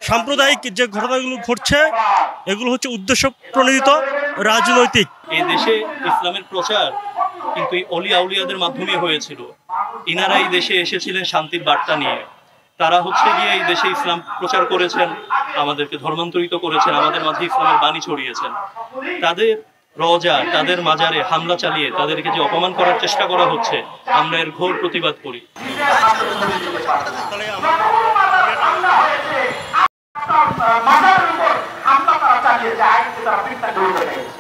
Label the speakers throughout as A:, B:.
A: সাম্প্রদায়িক যে ঘটনাগুলো ঘটছে এগুলো হচ্ছে উদ্দেশ্য প্রণোদিত রাজনৈতিক।
B: এই দেশে ইসলামের প্রচার কিন্তু এই অলি আউলিয়াদের মাধ্যমে হয়েছিল। ইনারা এই দেশে এসেছিলেন শান্তির বার্তা নিয়ে। তারা হচ্ছে গিয়ে এই দেশে ইসলাম প্রচার করেছেন, আমাদেরকে ধর্মান্তরিত করেছেন, আমাদের মাঝে ইসলামের বাণী ছড়িয়েছেন। তাদের রওজা, তাদের মাজারে হামলা চালিয়ে তাদেরকে যে অপমান করার চেষ্টা করা হচ্ছে, আমরা এর ঘোর প্রতিবাদ করি।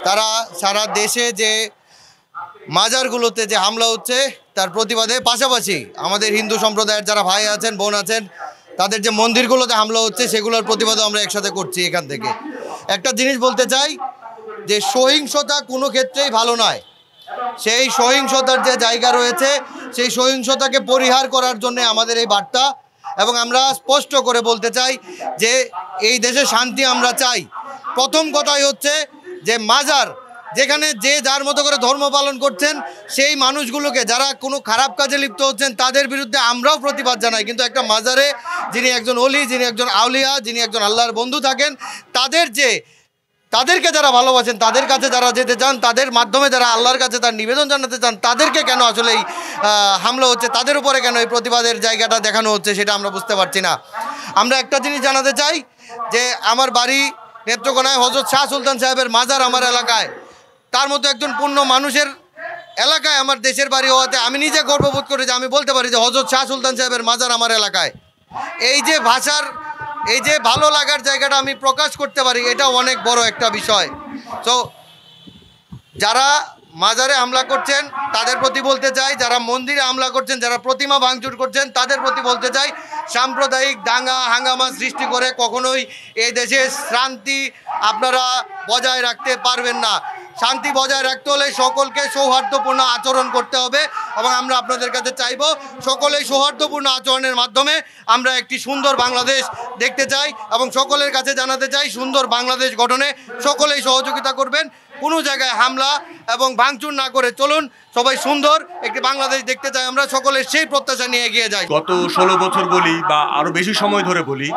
C: তারা সারা দেশে যে মাজারগুলোতে যে হামলা হচ্ছে তার প্রতিবাদে পাশাপাশি আমাদের হিন্দু সম্প্রদায়ের যারা ভাই আছেন, বোন আছেন, তাদের যে মন্দিরগুলোতে হামলা হচ্ছে সেগুলোর প্রতিবাদও আমরা একসাথে করছি। এখান থেকে একটা জিনিস বলতে চাই যে সহিংসতা কোনো ক্ষেত্রেই ভালো নয়। সেই সহিংসতার যে জায়গা রয়েছে সেই সহিংসতাকে পরিহার করার জন্য আমাদের এই বার্তা, এবং আমরা স্পষ্ট করে বলতে চাই যে এই দেশে শান্তি আমরা চাই। প্রথম কথাই হচ্ছে যে মাজার, যেখানে যে যার মতো করে ধর্ম পালন করছেন সেই মানুষগুলোকে যারা কোনো খারাপ কাজে লিপ্ত হচ্ছেন তাদের বিরুদ্ধে আমরাও প্রতিবাদ জানাই। কিন্তু একটা মাজারে যিনি একজন অলি, যিনি একজন আউলিয়া, যিনি একজন আল্লাহর বন্ধু থাকেন, তাদেরকে যারা ভালোবাসেন, তাদের কাছে যারা যেতে চান, তাদের মাধ্যমে যারা আল্লাহর কাছে তার নিবেদন জানাতে চান, তাদেরকে কেন আসলে এই হামলা হচ্ছে, তাদের উপরে কেন এই প্রতিবাদের জায়গাটা দেখানো হচ্ছে সেটা আমরা বুঝতে পারছি না। আমরা একটা জিনিস জানাতে চাই যে আমার বাড়ি নেত্রকোনায়, হযরত শাহ সুলতান সাহেবের মাজার আমার এলাকায়, তার মতো একজন পূর্ণ মানুষের এলাকায় আমার দেশের বাড়ি হওয়াতে আমি নিজে গর্ববোধ করি যে আমি বলতে পারি যে হযরত শাহ সুলতান সাহেবের মাজার আমার এলাকায়। এই যে ভাষার, এই যে ভালো লাগার জায়গাটা আমি প্রকাশ করতে পারি, এটা অনেক বড় একটা বিষয়। তো যারা মাজারে হামলা করছেন তাদের প্রতি বলতে চাই, যারা মন্দিরে হামলা করছেন, যারা প্রতিমা ভাঙচুর করছেন তাদের প্রতি বলতে চাই, সাম্প্রদায়িক দাঙ্গা হাঙ্গামা সৃষ্টি করে কখনোই এই দেশে শান্তি আপনারা বজায় রাখতে পারবেন না। শান্তি বজায় রাখতে হলে সকলকে সৌহার্দ্যপূর্ণ আচরণ করতে হবে, এবং আমরা আপনাদের কাছে চাইব সকলেই সৌহার্দ্যপূর্ণ আচরণের মাধ্যমে আমরা একটি সুন্দর বাংলাদেশ দেখতে চাই, এবং সকলের কাছে জানাতে চাই সুন্দর বাংলাদেশ গঠনে সকলেই সহযোগিতা করবেন। কোনো জায়গায় হামলা এবং ভাঙচুর না করে চলুন, সবাই সুন্দর একটি বাংলাদেশ দেখতে চাই, আমরা সকলের সেই প্রত্যাশা নিয়ে এগিয়ে যাই।
D: গত 16 বছর বলি বা আরও বেশি সময় ধরে বলি,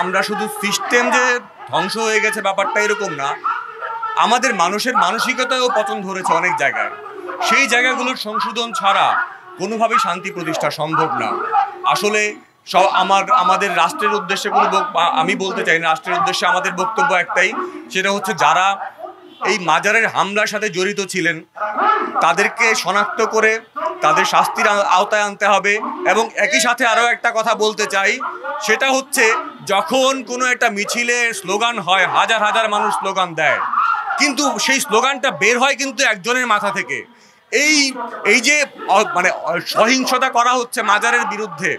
D: আমরা শুধু সিস্টেম যে ধ্বংস হয়ে গেছে ব্যাপারটা এরকম না, আমাদের মানুষের মানসিকতায়ও পতন ধরেছে অনেক জায়গায়। সেই জায়গাগুলোর সংশোধন ছাড়া কোনোভাবেই শান্তি প্রতিষ্ঠা সম্ভব না। আসলে আমাদের রাষ্ট্রের উদ্দেশ্যে আমি বলতে চাই না, রাষ্ট্রের উদ্দেশ্যে আমাদের বক্তব্য একটাই, সেটা হচ্ছে যারা এই মাজারের হামলার সাথে জড়িত ছিলেন তাদেরকে শনাক্ত করে তাদের শাস্তির আওতায় আনতে হবে। এবং একই সাথে আরও একটা কথা বলতে চাই, সেটা হচ্ছে যখন কোনো একটা মিছিলে স্লোগান হয়, হাজার হাজার মানুষ স্লোগান দেয়, কিন্তু সেই স্লোগানটা বের হয় কিন্তু একজনের মাথা থেকে। এই যে মানে সহিংসতা করা হচ্ছে মাজারের বিরুদ্ধে,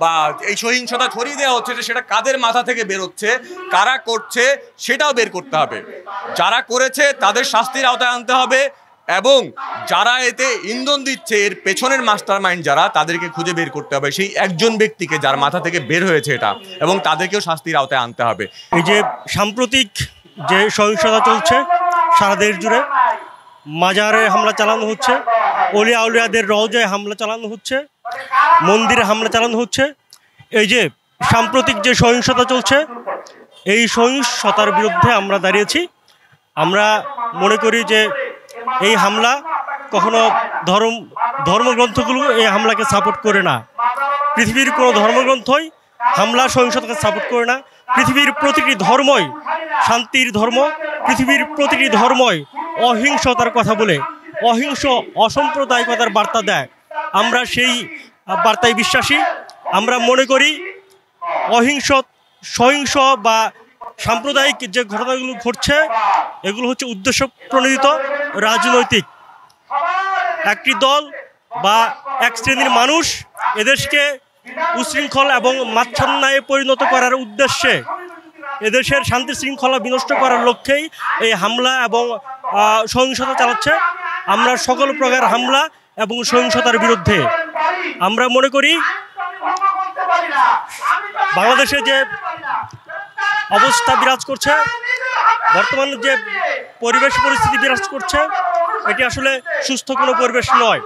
D: বা এই সহিংসতা ছড়িয়ে দেওয়া হচ্ছে, যে সেটা কাদের মাথা থেকে বেরোচ্ছে, কারা করছে সেটাও বের করতে হবে। যারা করেছে তাদের শাস্তির আওতায় আনতে হবে, এবং যারা এতে ইন্ধন দিচ্ছে, এর পেছনের মাস্টার মাইন্ড যারা, তাদেরকে খুঁজে বের করতে হবে, সেই একজন ব্যক্তিকে যার মাথা থেকে বের হয়েছে এটা, এবং তাদেরকেও শাস্তির আওতায় আনতে হবে।
A: এই যে সাম্প্রতিক যে সহিংসতা চলছে সারা দেশ জুড়ে, মাজারে হামলা চালানো হচ্ছে, অলি আউলিয়াদের রওজায় হামলা চালানো হচ্ছে, মন্দিরে হামলা চালানো হচ্ছে, এই যে সাম্প্রতিক যে সহিংসতা চলছে এই সহিংসতার বিরুদ্ধে আমরা দাঁড়িয়েছি। আমরা মনে করি যে এই হামলা কখনো ধর্মগ্রন্থগুলো এই হামলাকে সাপোর্ট করে না। পৃথিবীর কোনো ধর্মগ্রন্থই হামলা সহিংসতাকে সাপোর্ট করে না। পৃথিবীর প্রতিটি ধর্মই শান্তির ধর্ম, পৃথিবীর প্রতিটি ধর্মই অহিংসতার কথা বলে অহিংস অসাম্প্রদায়িকতার বার্তা দেয়। আমরা সেই বার্তায় বিশ্বাসী। আমরা মনে করি সহিংস বা সাম্প্রদায়িক যে ঘটনাগুলো ঘটছে এগুলো হচ্ছে উদ্দেশ্য প্রণোদিত রাজনৈতিক। একটি দল বা এক শ্রেণীর মানুষ এদেশকে উশৃঙ্খল এবং মাচ্ছন্যায়ে পরিণত করার উদ্দেশ্যে, এদেশের শান্তি শৃঙ্খলা বিনষ্ট করার লক্ষ্যেই এই হামলা এবং সহিংসতা চালাচ্ছে। আমরা সকল প্রকার হামলা এবং সহিংসতার বিরুদ্ধে। আমরা মনে করি বাংলাদেশে যে অবস্থা বিরাজ করছে, বর্তমানে যে পরিবেশ পরিস্থিতি বিরাজ করছে, এটি আসলে সুস্থ কোনো পরিবেশ নয়।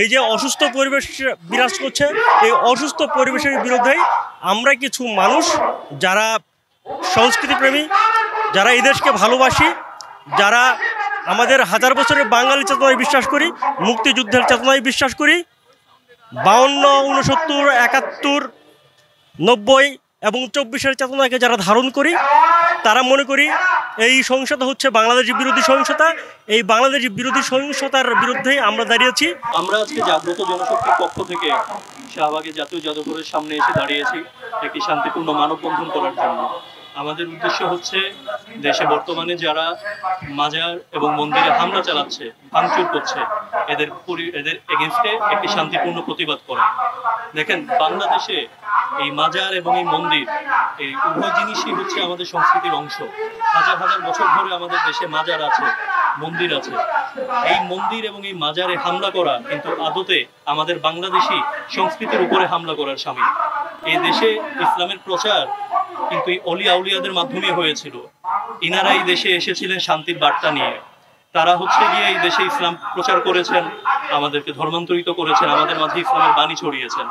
A: এই যে অসুস্থ পরিবেশ বিরাজ করছে, এই অসুস্থ পরিবেশের বিরুদ্ধেই আমরা কিছু মানুষ যারা সংস্কৃতিপ্রেমী, যারা এই দেশকে ভালোবাসি, যারা আমাদের হাজার বছরের বাঙালি চেতনায় বিশ্বাস করি, মুক্তিযুদ্ধের চেতনায় বিশ্বাস করি, 52, 69, 71, 90 এবং 24-এর চেতনাকে যারা ধারণ করি, তারা মনে করি এই সহিংসতা হচ্ছে বাংলাদেশ বিরোধী সহিংসতা। এই বাংলাদেশ বিরোধী সহিংসতার বিরুদ্ধেই আমরা দাঁড়িয়েছি।
B: আমরা আজকে জাগ্রত জনশক্তির পক্ষ থেকে শাহবাগে জাতীয় জাদুঘরের সামনে এসে দাঁড়িয়েছি একটি শান্তিপূর্ণ মানববন্ধন করার জন্য। আমাদের উদ্দেশ্য হচ্ছে দেশে বর্তমানে যারা মাজার এবং মন্দিরে হামলা চালাচ্ছে, ভাঙচুর করছে, এদের এগেনস্টে একটি শান্তিপূর্ণ প্রতিবাদ করা। দেখেন, বাংলাদেশে এই মাজার এবং এই মন্দির, এই উভয় জিনিসই হচ্ছে আমাদের সংস্কৃতির অংশ। হাজার হাজার বছর ধরে আমাদের দেশে মাজার আছে, মন্দির আছে। এই মন্দির এবং এই মাজারে হামলা করা কিন্তু আদতে আমাদের বাংলাদেশি সংস্কৃতির উপরে হামলা করার শামিল। এই দেশে ইসলামের প্রচার কিন্তু এই অলি আউলিয়াদের মাধ্যমে হয়েছিল। ইনারা এই দেশে এসেছিলেন শান্তির বার্তা নিয়ে। তারা হচ্ছে গিয়ে এই দেশে ইসলাম প্রচার করেছেন, আমাদেরকে ধর্মান্তরিত করেছেন, আমাদের মাঝে ইসলামের বাণী ছড়িয়েছেন।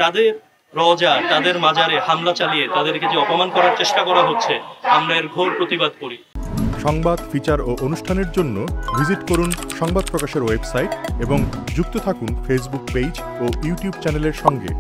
B: তাদের রওজা, তাদের মাজারে হামলা চালিয়ে তাদেরকে যে অপমান করার চেষ্টা করা হচ্ছে, আমরা এর ঘোর প্রতিবাদ করি।
E: সংবাদ, ফিচার ও অনুষ্ঠানের জন্য ভিজিট করুন সংবাদ প্রকাশের ওয়েবসাইট এবং যুক্ত থাকুন ফেসবুক পেজ ও ইউটিউব চ্যানেলের সঙ্গে।